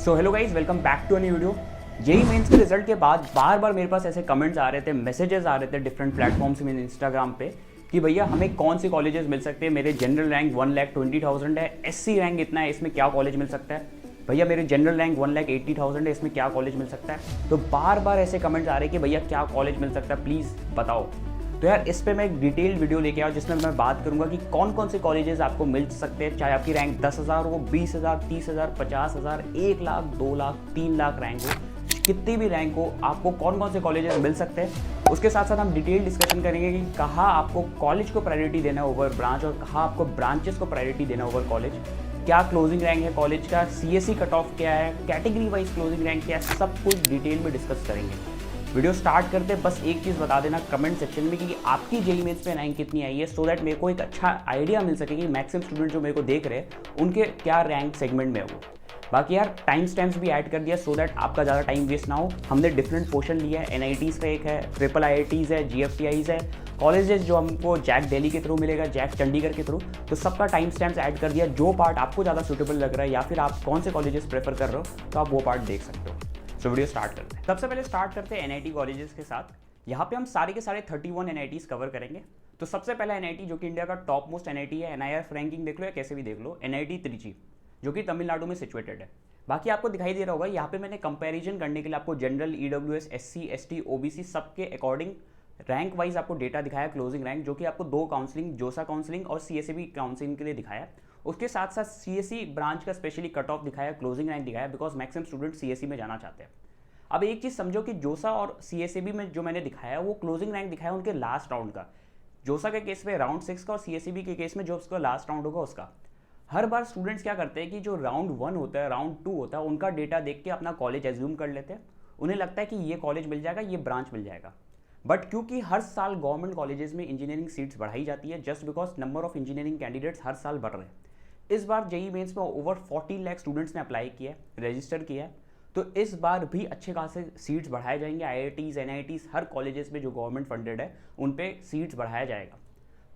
So hello guys, welcome back to a new video. JEE Mains के result के बाद बार बार मेरे पास ऐसे कमेंट्स आ रहे थे, मैसेजेस आ रहे थे डिफरेंट प्लेटफॉर्म्स में, इंस्टाग्राम पे कि भैया हमें कौन से कॉलेजेस मिल सकते हैं। मेरे जनरल रैंक 1,20,000 है, एससी रैंक इतना है, इसमें क्या कॉलेज मिल सकता है। भैया मेरे जनरल रैंक 1,80,000 है, इसमें क्या कॉलेज मिल सकता है। तो बार बार ऐसे कमेंट्स आ रहे हैं कि भैया क्या कॉलेज मिल सकता है, प्लीज़ बताओ। तो यार इस पे मैं एक डिटेल्ड वीडियो लेके आया जिसमें मैं बात करूंगा कि कौन कौन से कॉलेजेस आपको मिल सकते हैं, चाहे आपकी रैंक 10,000 हो, 20,000, 30,000, 50,000, 1 लाख, 2 लाख, 3 लाख रैंक हो, कितनी भी रैंक हो, आपको कौन कौन से कॉलेजेस मिल सकते हैं। उसके साथ साथ हम डिटेल डिस्कशन करेंगे कि कहाँ आपको कॉलेज को प्रायोरिटी देना है ओवर ब्रांच और कहाँ आपको ब्रांचेस को प्रायोरिटी देना है ओवर कॉलेज, क्या क्लोजिंग रैंक है कॉलेज का, सीएससी कट ऑफ क्या है, कैटेगरी वाइज क्लोजिंग रैंक क्या है, सब कुछ डिटेल में डिस्कस करेंगे। वीडियो स्टार्ट करते बस एक चीज़ बता देना कमेंट सेक्शन में कि आपकी जेईई मेंस पे रैंक कितनी आई है, सो दैट मेरे को एक अच्छा आइडिया मिल सके कि मैक्सिमम स्टूडेंट जो मेरे को देख रहे हैं उनके क्या रैंक सेगमेंट में हो। बाकी यार टाइम स्टैम्प्स भी ऐड कर दिया सो दैट आपका ज़्यादा टाइम वेस्ट ना हो। हमने डिफरेंट पोर्शन लिया है, एनआईटीज़ का एक है, ट्रिपल आईआईटीज़ है, जीएफटीआईज़ है, कॉलेजेस जो हमको जैक दिल्ली के थ्रू मिलेगा, जैक चंडीगढ़ के थ्रू, तो सबका टाइम स्टैम्प्स ऐड कर दिया। जो पार्ट आपको ज़्यादा सूटेबल लग रहा है या फिर आप कौन से कॉलेजेस प्रेफर कर रहे हो तो आप वो पार्ट देख सकते हो। सो वीडियो स्टार्ट करते हैं। सबसे पहले स्टार्ट करते हैं एनआईटी कॉलेजेस के साथ। यहाँ पे हम सारे के सारे 31 एनआईटीज़ कवर करेंगे। तो सबसे पहला एनआईटी जो कि इंडिया का टॉप मोस्ट एनआईटी है, एनआईआर रैंकिंग देख लो या कैसे भी देख लो, एनआईटी त्रिची जो कि तमिलनाडु में सिचुएटेड है। बाकी आपको दिखाई दे रहा होगा यहाँ पे मैंने कंपैरिजन करने के लिए आपको general, EWS, SC, ST, OBC सबके अकॉर्डिंग रैंक वाइज आपको डेटा दिखाया, क्लोजिंग रैंक, जो कि आपको दो काउंसलिंग, जोसा काउंसलिंग और सीएससीबी काउंसलिंग के लिए दिखाया। उसके साथ साथ सीएससी ब्रांच का स्पेशली कट ऑफ दिखाया, क्लोजिंग रैंक दिखाया, बिकॉज मैक्सिमम स्टूडेंट सीएससी में जाना चाहते हैं। अब एक चीज़ समझो कि जोसा और सीएससीबी में जो मैंने दिखाया वो क्लोजिंग रैंक दिखाया उनके लास्ट राउंड का। जोसा के केस में राउंड 6 का और सीएससीबी के केस में जो उसका लास्ट राउंड होगा उसका। हर बार स्टूडेंट्स क्या करते हैं कि जो राउंड 1 होता है, राउंड 2 होता है, उनका डेटा देख के अपना कॉलेज एज्यूम कर लेते हैं। उन्हें लगता है कि ये कॉलेज मिल जाएगा, ये ब्रांच मिल जाएगा। बट क्योंकि हर साल गवर्नमेंट कॉलेजेस में इंजीनियरिंग सीट्स बढ़ाई जाती है, just because number of engineering candidates हर साल बढ़ रहे हैं। इस बार जेईई मेंस में ओवर 40 लाख स्टूडेंट्स ने अप्लाई किया है, रजिस्टर किया है। तो इस बार भी अच्छे खासे सीट्स बढ़ाए जाएंगे। आईआईटीज़, एनआईटीज़, हर कॉलेजेस में जो गवर्नमेंट फंडेड है उन पे सीट्स बढ़ाया जाएगा।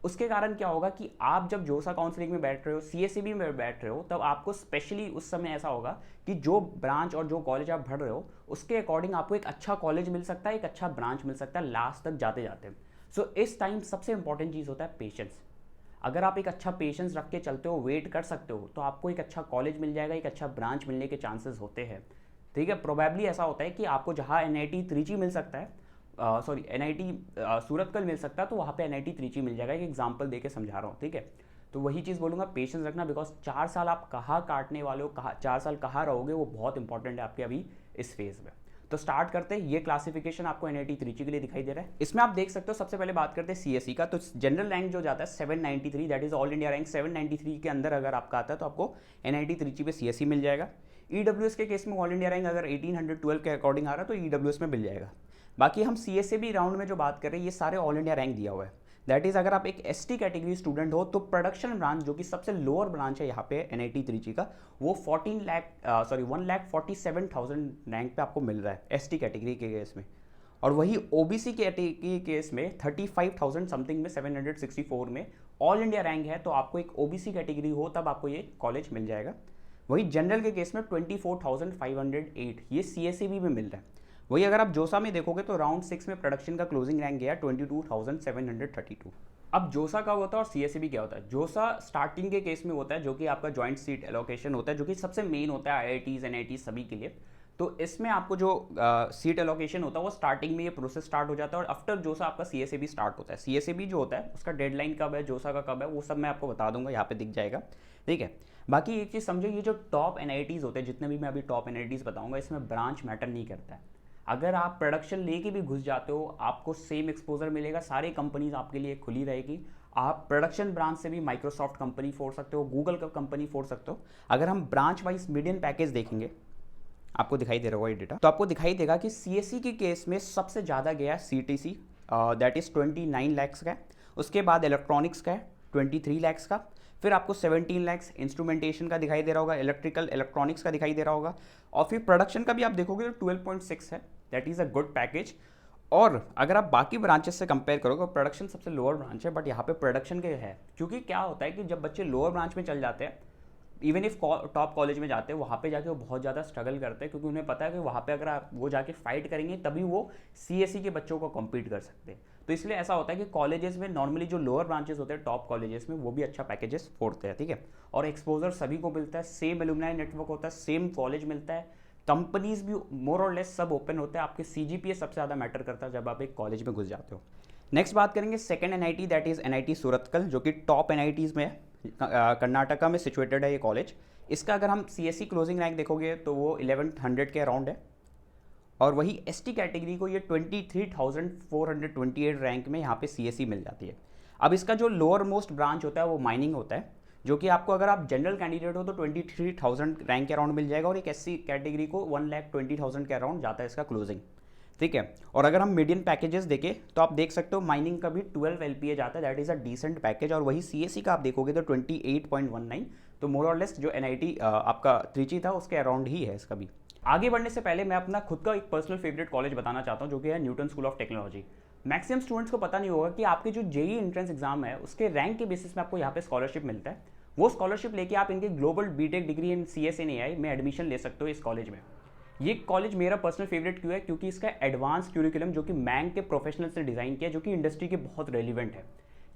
उसके कारण क्या होगा कि आप जब जोसा काउंसलिंग में बैठ रहे हो, सीएससीबी में बैठ रहे हो, तब आपको स्पेशली उस समय ऐसा होगा कि जो ब्रांच और जो कॉलेज आप पढ़ रहे हो उसके अकॉर्डिंग आपको एक अच्छा कॉलेज मिल सकता है, एक अच्छा ब्रांच मिल सकता है लास्ट तक जाते जाते। सो इस टाइम सबसे इंपॉर्टेंट चीज़ होता है पेशेंस। अगर आप एक अच्छा पेशेंस रख के चलते हो, वेट कर सकते हो, तो आपको एक अच्छा कॉलेज मिल जाएगा, एक अच्छा ब्रांच मिलने के चांसेस होते हैं। ठीक है, प्रोबेबली ऐसा होता है कि आपको जहाँ एनआईटी त्रिची मिल सकता है, सॉरी एनआईटी सूरतकल मिल सकता है, तो वहाँ पे एनआईटी त्रिची मिल जाएगा। एक एग्जांपल देके समझा रहा हूँ, ठीक है। तो वही चीज़ बोलूँगा, पेशेंस रखना, बिकॉज 4 साल आप कहाँ काटने वाले हो, कहाँ 4 साल कहाँ रहोगे, वो बहुत इंपॉर्टेंट है आपके अभी इस फेज में। तो स्टार्ट करते हैं। ये क्लासिफिकेशन आपको एनआईटी त्रिची के लिए दिखाई दे रहा है। इसमें आप देख सकते हो, सबसे पहले बात करते हैं सीएससी का। तो जनरल रैंक जो जाता है 793, that is all India rank 793 के अंदर अगर आपका आता है तो आपको एनआईटी त्रिची पे सीएससी मिल जाएगा। ईडब्ल्यूएस के केस में ऑल इंडिया रैंक अगर 1812 के अकॉर्डिंग आ रहा है तो ईडब्ल्यूएस में मिल जाएगा। बाकी हम सीएससीबी राउंड में जो बात कर रहे हैं, ये सारे ऑल इंडिया रैंक दिया हुआ है। दैट इज अगर आप एक एसटी कैटेगरी स्टूडेंट हो तो प्रोडक्शन ब्रांच जो कि सबसे लोअर ब्रांच है यहाँ पे एनआईटी त्रिची का, वो 1,47,000 रैंक पे आपको मिल रहा है एसटी कैटेगरी के केस में। और वही ओबीसी कैटेगरी के केस में 35,000 समथिंग में, 764 में ऑल इंडिया रैंक है, तो आपको एक ओबीसी कैटेगरी हो तब आपको ये कॉलेज मिल जाएगा। वही जनरल के केस में 24,508 ये सीएससीबी में मिल रहा है। वही अगर आप जोसा में देखोगे तो राउंड 6 में प्रोडक्शन का क्लोजिंग रैंक गया 22,732। अब जोसा का होता है और सीएससीबी क्या होता है। जोसा स्टार्टिंग के केस में होता है, जो कि आपका जॉइंट सीट एलोकेशन होता है, जो कि सबसे मेन होता है आईआईटीज़, एनआईटीज़ सभी के लिए। तो इसमें आपको जो सीट एलोकेशन होता है वो स्टार्टिंग में ये प्रोसेस स्टार्ट हो जाता है, और आफ्टर जोसा आपका सीएससीबी स्टार्ट होता है। सीएससीबी जो होता है उसका डेडलाइन कब है, जोसा का कब है, वो सब मैं आपको बता दूंगा, यहाँ पे दिख जाएगा, ठीक है। बाकी एक चीज़ समझो, ये जो टॉप एनआईटीज़ होते हैं, जितने भी मैं अभी टॉप एनआईटीज़ बताऊंगा, इसमें ब्रांच मैटर नहीं करता है। अगर आप प्रोडक्शन लेके भी घुस जाते हो आपको सेम एक्सपोजर मिलेगा, सारी कंपनीज आपके लिए खुली रहेगी। आप प्रोडक्शन ब्रांच से भी माइक्रोसॉफ्ट कंपनी फोड़ सकते हो, गूगल का कंपनी फोड़ सकते हो। अगर हम ब्रांच वाइज मीडियन पैकेज देखेंगे, आपको दिखाई दे रहा होगा ये डेटा, तो आपको दिखाई देगा कि सीएससी के केस में सबसे ज़्यादा गया सीटीसी, दैट इज 29 लैक्स का है। उसके बाद इलेक्ट्रॉनिक्स का है 23 लैक्स का। फिर आपको 17 लैक्स इंस्ट्रूमेंटेशन का दिखाई दे रहा होगा, इलेक्ट्रिकल इलेक्ट्रॉनिक्स का दिखाई दे रहा होगा। और फिर प्रोडक्शन का भी आप देखोगे तो 12.6 है, that is a good package. और अगर आप बाकी ब्रांचेस से कंपेयर करोगे, प्रोडक्शन सबसे लोअर ब्रांच है, बट यहाँ पे प्रोडक्शन के है, क्योंकि क्या होता है कि जब बच्चे लोअर ब्रांच में चल जाते हैं, इवन इफ टॉप कॉलेज में जाते हैं, वहाँ पे जाके वो बहुत ज़्यादा स्ट्रगल करते हैं, क्योंकि उन्हें पता है कि वहाँ पे अगर आप वो जाके फाइट करेंगे तभी वो सीएसई के बच्चों को कम्पीट कर सकते हैं। तो इसलिए ऐसा होता है कि कॉलेजेस में नॉर्मली जो लोअर ब्रांचेस होते हैं टॉप कॉलेजेस में, वो भी अच्छा पैकेजेस फोड़ते हैं, ठीक है। और एक्सपोजर सभी को मिलता है, सेम एलुमनाई नेटवर्क होता है, सेम कॉलेज मिलता है, कंपनीज भी मोर और लेस सब ओपन होते हैं। आपके सीजीपीए सबसे ज़्यादा मैटर करता है जब आप एक कॉलेज में घुस जाते हो। नेक्स्ट बात करेंगे second NIT, that is NIT Surathkal, जो कि टॉप एनआईटीज़ में है। कर्नाटका में सिचुएटेड है ये कॉलेज। इसका अगर हम सीएससी क्लोजिंग रैंक देखोगे तो वो 1100 के अराउंड है, और वही एसटी कैटेगरी को ये 23,428 रैंक में यहाँ पे सीएससी मिल जाती है। अब इसका जो लोअर मोस्ट ब्रांच होता है वो माइनिंग होता है, जो कि आपको अगर आप जनरल कैंडिडेट हो तो 23,000 रैंक के अराउंड मिल जाएगा, और एक एससी कैटेगरी को 1,20,000 के अराउंड जाता है इसका क्लोजिंग, ठीक है। और अगर हम मीडियन पैकेजेस देखें तो आप देख सकते हो माइनिंग का भी 12 एलपीए जाता है, that is a decent package. और वही सीएससी का आप देखोगे तो 28.19, तो मोर और लेस जो एनआईटी आपका त्रिची था उसके अराउंड ही है इसका भी। आगे बढ़ने से पहले मैं अपना खुद का एक पर्सनल फेवरेट कॉलेज बताना चाहता हूँ, जो कि है Newton school of technology. Maximum students को पता नहीं होगा कि आपके जो जेईई एंट्रेंस एग्जाम है उसके रैंक के बेसिस में आपको यहाँ पे स्कॉलरशिप मिलता है। वो स्कॉलरशिप लेके आप इनके global BTech degree in CS in AI में एडमिशन ले सकते हो इस कॉलेज में। ये कॉलेज मेरा पर्सनल फेवरेट क्यों है, क्योंकि इसका एडवांस क्यूरिकुलम जो कि मैंग के प्रोफेशनल से डिज़ाइन किया, जो कि इंडस्ट्री के बहुत रेलिवेंट है।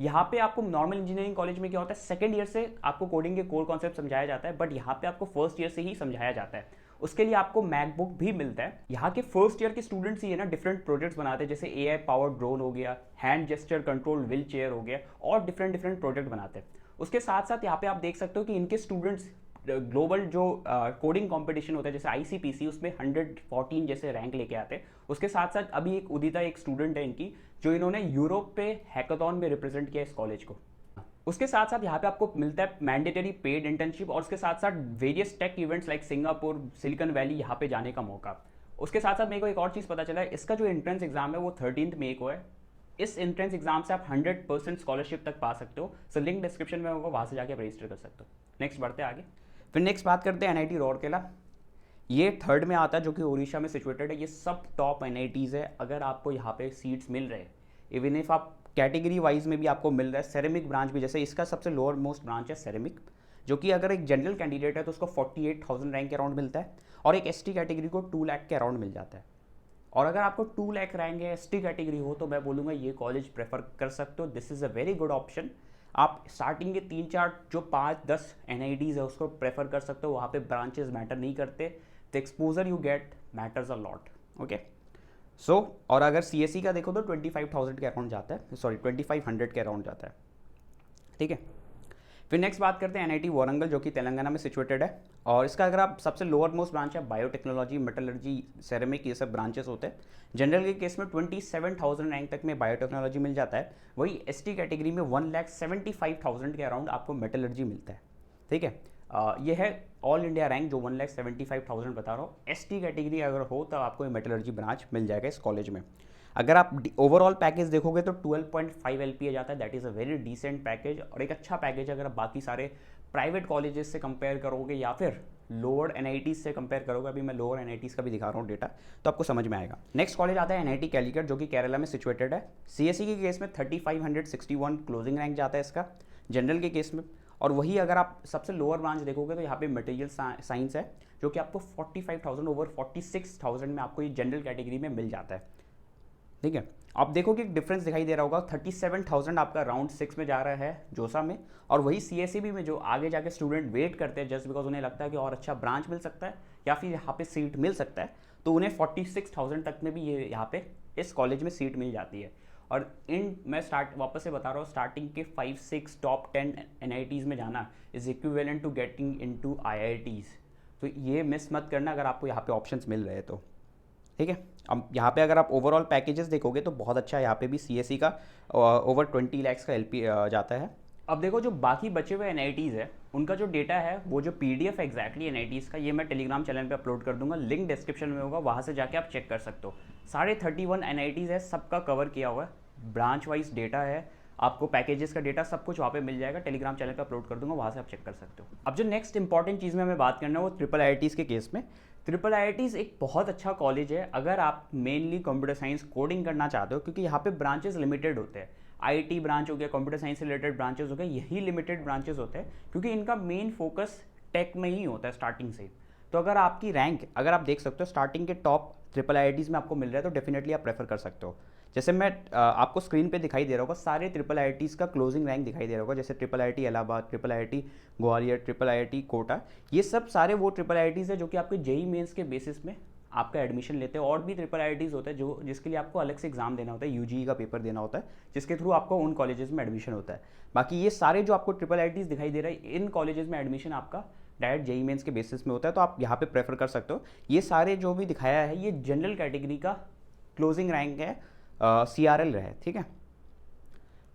यहाँ पे आपको नॉर्मल इंजीनियरिंग कॉलेज में क्या होता है, सेकंड ईयर से आपको कोडिंग के कोर कॉन्सेप्ट समझाया जाता है, बट यहाँ पे आपको फर्स्ट ईयर से ही समझाया जाता है। उसके लिए आपको मैकबुक भी मिलता है। यहाँ के फर्स्ट ईयर के स्टूडेंट्स ही है ना डिफरेंट प्रोजेक्ट्स बनाते हैं, जैसे एआई पावर ड्रोन हो गया, hand gesture control wheel chair हो गया, और डिफरेंट प्रोजेक्ट बनाते हैं। उसके साथ साथ यहाँ पे आप देख सकते हो कि इनके स्टूडेंट्स ग्लोबल जो कोडिंग कंपटीशन होता है जैसे आईसीपीसी, उसमें 114 जैसे रैंक लेके आते हैं। उसके साथ साथ अभी एक उदिता एक स्टूडेंट है इनकी, जो इन्होंने यूरोप पे हैकाथॉन में रिप्रेजेंट किया इस कॉलेज को। उसके साथ साथ यहाँ पे आपको मिलता है मैंडेटरी पेड इंटर्नशिप, और उसके साथ साथ various tech events like Singapore, silicon valley, यहाँ पे जाने का मौका। उसके साथ साथ मेरे को एक और चीज़ पता चला है, इसका जो एंट्रेंस एग्जाम है वो 13 मई को है। इस एंट्रेंस एग्जाम से आप 100% स्कॉलरशिप तक पा सकते हो। सो लिंक डिस्क्रिप्शन में होगा, वहाँ से जाके रजिस्टर कर सकते हो। नेक्स्ट बढ़ते हैं आगे। फिर नेक्स्ट बात करते हैं एनआईटी रूरकेला। ये थर्ड में आता है, जो कि उड़ीसा में सिचुएटेड है। ये सब टॉप एनआईटीज़ है। अगर आपको यहाँ पे सीट्स मिल रहे हैं, इवन इफ आप कैटेगरी वाइज में भी आपको मिल रहा है, सेरेमिक ब्रांच भी, जैसे इसका सबसे लोअर मोस्ट ब्रांच है सेरेमिक, जो कि अगर एक जनरल कैंडिडेट है तो उसको 48,000 रैंक के अराउंड मिलता है, और एक एसटी कैटेगरी को 2 लाख के अराउंड मिल जाता है। और अगर आपको 2 लाख रैंक है, एसटी कैटेगरी हो, तो मैं बोलूँगा ये कॉलेज प्रेफर कर सकते हो। This is a very good option. आप स्टार्टिंग के 3-4 जो 5-10 एनआईटीज़ है उसको प्रेफर कर सकते हो। वहाँ पे ब्रांचेस मैटर नहीं करते, the exposure you get matters a lot, okay. So और अगर सीएससी का देखो तो 25,000 के अराउंड जाता है, सॉरी 2500 के अराउंड जाता है, ठीक है। फिर नेक्स्ट बात करते हैं एनआईटी वारंगल, जो कि तेलंगाना में सिचुएटेड है। और इसका अगर आप सबसे लोअर मोस्ट ब्रांच है बायोटेक्नोलॉजी, मेटलर्जी, सेरेमिक, ये सब ब्रांचेस होते हैं। जनरल के केस में 27,000 रैंक तक में बायोटेक्नोलॉजी मिल जाता है। वही एसटी कैटेगरी में 1,75,000 के अराउंड आपको मेटलर्जी मिलता है, ठीक है। ये है ऑल इंडिया रैंक जो 1,75,000 बता रहा हूँ। एसटी कैटेगरी अगर हो तो आपको ये मेटलर्जी ब्रांच मिल जाएगा इस कॉलेज में। अगर आप ओवरऑल पैकेज देखोगे तो 12.5 एलपीए जाता है, that is a very decent package, और एक अच्छा पैकेज अगर आप बाकी सारे प्राइवेट कॉलेजेस से कंपेयर करोगे या फिर लोअर एनआईटीज़ से कंपेयर करोगे। अभी मैं लोअर एनआईटीज़ का भी दिखा रहा हूँ डेटा, तो आपको समझ में आएगा। नेक्स्ट कॉलेज आता है एनआईटी कैलिकट, जो कि केरला में सिचुएटेड है। सीएससी के केस में 3561 क्लोजिंग रैंक जाता है इसका, जनरल के केस में। और वही अगर आप सबसे लोअर ब्रांच देखोगे तो यहाँ पे मटेरियल साइंस है, जो कि आपको 45,000 ओवर 46,000 में आपको ये जनरल कैटेगरी में मिल जाता है, ठीक है। आप देखो कि डिफरेंस दिखाई दे रहा होगा, 37,000 आपका राउंड 6 में जा रहा है जोसा में, और वही सीएससीबी में जो आगे जाके स्टूडेंट वेट करते हैं जस्ट बिकॉज उन्हें लगता है कि और अच्छा ब्रांच मिल सकता है या फिर यहाँ पे सीट मिल सकता है, तो उन्हें 46,000 तक में भी ये यहाँ पे इस कॉलेज में सीट मिल जाती है। और मैं वापस से बता रहा हूँ, स्टार्टिंग के 5-6 टॉप 10 एनआईटीज़ में जाना is equivalent to getting into IITs. तो ये मिस मत करना अगर आपको यहाँ पे ऑप्शंस मिल रहे तो, ठीक है। अब यहाँ पे अगर आप ओवरऑल पैकेजेस देखोगे तो बहुत अच्छा यहाँ पे भी सीएससी का ओवर 20 लाख का एलपी जाता है। अब देखो जो बाकी बचे हुए एनआईटीज़ है उनका जो डेटा है, वो जो पीडीएफ एग्जैक्टली एनआईटीज़ का, ये मैं टेलीग्राम चैनल पे अपलोड कर दूंगा, लिंक डिस्क्रिप्शन में होगा, वहाँ से जाके आप चेक कर सकते हो। 31 एनआईटीज़ है, सबका कवर किया हुआ है, ब्रांच वाइज डेटा है, आपको पैकेजेस का डेटा सब कुछ वहाँ पे मिल जाएगा, टेलीग्राम चैनल पे अपलोड कर दूंगा, वहाँ से आप चेक कर सकते हो। अब जो नेक्स्ट इंपॉर्टेंट चीज़ में हमें बात करना है वो ट्रिपल आईआईटीज़ के केस में। ट्रिपल आईआईटीज़ एक बहुत अच्छा कॉलेज है अगर आप मेनली कंप्यूटर साइंस कोडिंग करना चाहते हो, क्योंकि यहाँ पे ब्रांचेस लिमिटेड होते हैं। आईटी ब्रांच हो गया, कंप्यूटर साइंस से रिलेटेड ब्रांचेस हो गए, यही लिमिटेड ब्रांचेस होते हैं, क्योंकि इनका मेन फोकस टेक में ही होता है स्टार्टिंग से। तो अगर आपकी रैंक, अगर आप देख सकते हो स्टार्टिंग के टॉप ट्रिपल आईआईटीज़ में आपको मिल रहा है, तो डेफिनेटली आप प्रेफर कर सकते हो। जैसे मैं आपको स्क्रीन पे दिखाई दे रहा होगा सारे ट्रिपल आईआईटीज़ का क्लोजिंग रैंक दिखाई दे रहा होगा, जैसे triple IIT Allahabad, triple IIT Gwalior, triple IIT Kota, ये सब सारे वो ट्रिपल आईआईटीज़ है जो कि आपके जेई मेंस के बेसिस में आपका एडमिशन लेते हैं। और भी ट्रिपल आईआईटीज़ होते हैं जो जिसके लिए आपको अलग से एग्जाम देना होता है, यूजीई का पेपर देना होता है, जिसके थ्रू आपको उन कॉलेजेस में एडमिशन होता है। बाकी ये सारे जो आपको ट्रिपल आईआईटीज़ दिखाई दे रहे हैं, इन कॉलेजेस में एडमिशन आपका डायरेक्ट जेई मेंस के बेसिस में होता है, तो आप यहाँ पे प्रेफर कर सकते हो। ये सारे जो भी दिखाया है ये जनरल कैटेगरी का क्लोजिंग रैंक है, CRL है, ठीक है।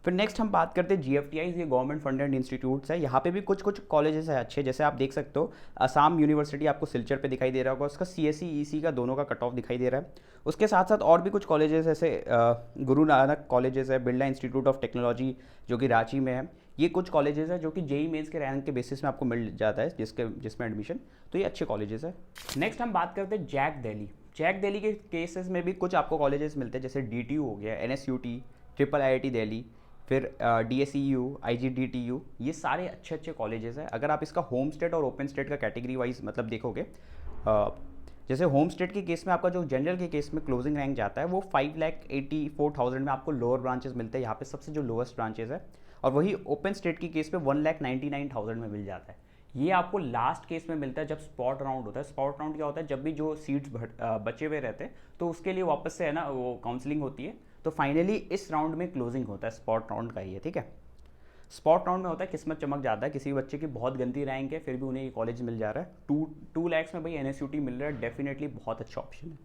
फिर नेक्स्ट हम बात करते हैं GFTIs, ये गवर्नमेंट फंडेड इंस्टीट्यूट्स है। यहाँ पे भी कुछ कुछ कॉलेजेस है अच्छे, जैसे आप देख सकते हो असम यूनिवर्सिटी आपको सिलचर पे दिखाई दे रहा होगा, उसका CSE EC का दोनों का कट ऑफ दिखाई दे रहा है। उसके साथ साथ और भी कुछ कॉलेजेस जैसे गुरु नानक कॉलेजेस है, बिरला इंस्टीट्यूट ऑफ टेक्नोलॉजी जो कि रांची में है। ये कुछ कॉलेजेस है जो कि जेई मेंस के रैंक के बेसिस में आपको मिल जाता है जिसमें एडमिशन, तो ये अच्छे कॉलेजेस है। नेक्स्ट हम बात करते हैं जैक दिल्ली। जैक दिल्ली के केसेस में भी कुछ आपको कॉलेजेस मिलते हैं, जैसे DTU हो गया, NSUT, ट्रिपल IIT दिल्ली, फिर DSEU, IGDTU, ये सारे अच्छे अच्छे कॉलेजेस हैं। अगर आप इसका होम स्टेट और ओपन स्टेट का कैटेगरी वाइज मतलब देखोगे, जैसे होम स्टेट के केस में आपका जो जनरल के केस में क्लोजिंग रैंक जाता है वो 5,84,000 में आपको लोअर ब्रांचेस मिलते हैं, यहाँ पे सबसे जो लोएस्ट ब्रांचेस है। और वही ओपन स्टेट की केस में 1,99,000 में मिल जाता है। ये आपको लास्ट केस में मिलता है जब स्पॉट राउंड होता है। स्पॉट राउंड क्या होता है, जब भी जो सीट्स बचे हुए रहते हैं तो उसके लिए वापस से है ना वो काउंसलिंग होती है, तो फाइनली इस राउंड में क्लोजिंग होता है, स्पॉट राउंड का ही है, ठीक है। स्पॉट राउंड में होता है किस्मत चमक जाता है, किसी बच्चे की बहुत गंदी रैंक है फिर भी उन्हें ये कॉलेज मिल जा रहा है। 2 lakhs में भाई NSUT मिल रहा है, डेफिनेटली बहुत अच्छा ऑप्शन है।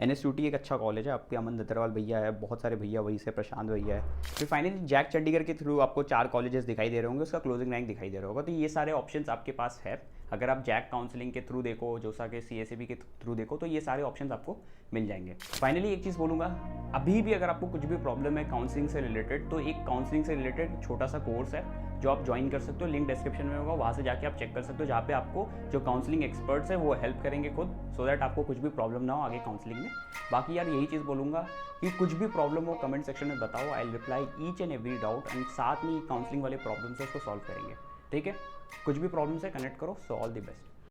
NSUT एक अच्छा कॉलेज है, आपके अमन दत्तरवाल भैया है, बहुत सारे भैया वही से, प्रशांत भैया है। फिर फाइनली जैक चंडीगढ़ के थ्रू आपको 4 कॉलेजेस दिखाई दे रहे होंगे, उसका क्लोजिंग रैंक दिखाई दे रहा होगा। तो ये सारे ऑप्शंस आपके पास है। अगर आप जैक काउंसलिंग के थ्रू देखो, जोसा के CSAB के थ्रू देखो, तो ये सारे ऑप्शंस आपको मिल जाएंगे। फाइनली एक चीज़ बोलूँगा, अभी भी अगर आपको कुछ भी प्रॉब्लम है काउंसलिंग से रिलेटेड, तो एक काउंसलिंग से रिलेटेड छोटा सा कोर्स है जो आप ज्वाइन कर सकते हो, लिंक डिस्क्रिप्शन में होगा, वहाँ से जाके आप चेक कर सकते हो, जहाँ पे आपको जो काउंसलिंग एक्सपर्ट्स है वो हेल्प करेंगे खुद, सो दैट आपको कुछ भी प्रॉब्लम ना हो आगे काउंसलिंग में। बाकी यार यही चीज़ बोलूँगा कि कुछ भी प्रॉब्लम हो कमेंट सेक्शन में बताओ, I will reply each and every doubt, and साथ में काउंसलिंग वाले प्रॉब्लम्स है उसको सॉल्व करेंगे, ठीक है। कुछ भी प्रॉब्लम्स है कनेक्ट करो। So all the best.